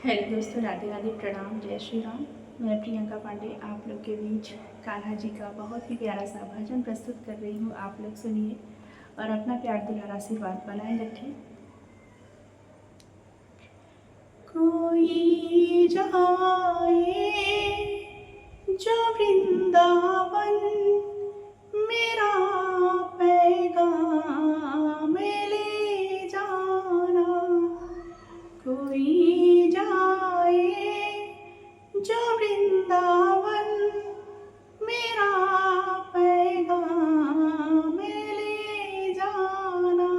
Hello दोस्तों, राधे राधे, प्रणाम, जय श्री राम। मैं प्रियंका पांडे आप लोग के बीच कान्हा जी का बहुत ही प्यारा सा भजन प्रस्तुत कर रही हूँ। आप लोग सुनिए और अपना प्यार दुलार आशीर्वाद बनाए रखें। कोई जाए जो वृंदावन, मेरा पैगाम ले जाना। कोई जाए जो वृंदावन, मेरा पैगाम ले जाना।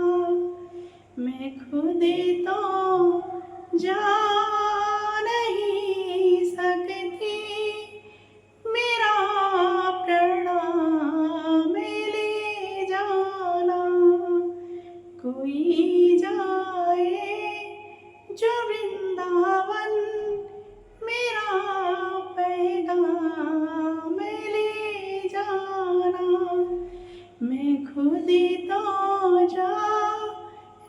मैं खुद तो जा नहीं सकती, मेरा प्रणाम ले जाना। कोई जाए जो वृंदावन, मेरा पैगाम ले जाना। मैं खुद तो जा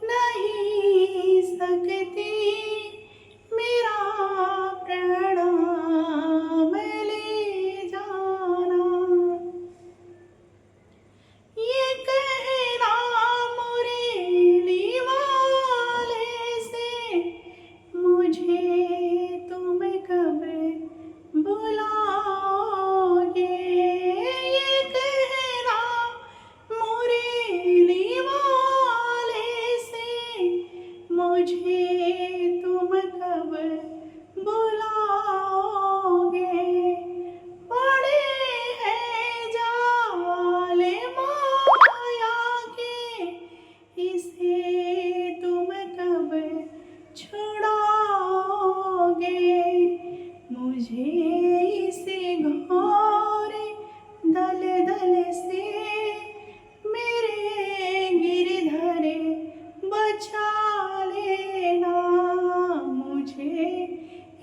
नहीं सकती, मेरा प्रणाम ले जाना। ये कहना मुरली वाले से, मुझे तुम कब बुलाओगे। ये कहना मुरली वाले से, मुझे तुम कब बुलाओगे। पड़े हैं जाल माया के, इसे तुम कब छुड़ाओगे। मुझे इस घोर दलदल से, मेरे गिरधर बचा लेना। मुझे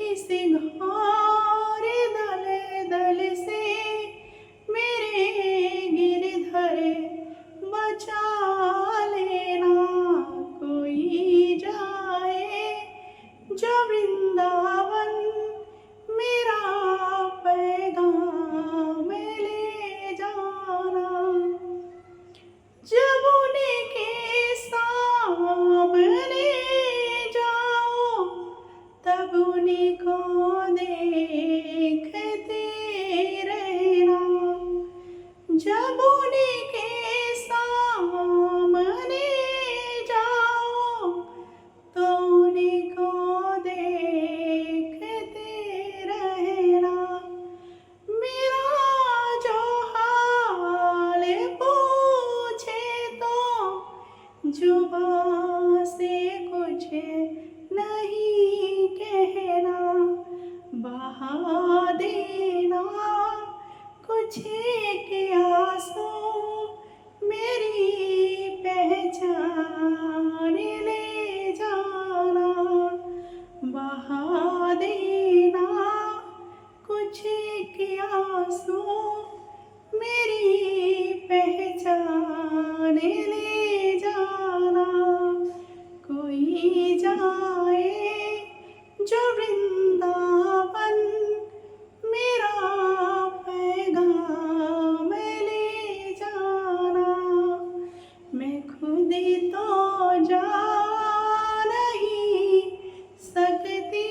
इस घोर दलदल से, मेरे गिरधर बचा लेना। कोई जाए जो वृंदावन, मेरा पैगाम ले जाना। जब उनके सामने जाओ, तब उनको देखते रहना। जब उनके सामने जाओ, तो उनको देखते रहना। मेरा जो हाल पूछे तो, जुबां से कुछ नहीं कहना। बहा देना कुछ एक आंसू, मेरी पहचान ले जाना। बहा देना कुछ एक आंसू, मेरी पहचान ले जाना। कोई जाए जो वृंदावन, मेरा पैगाम ले जाना। मैं खुद तो जा नहीं सकती,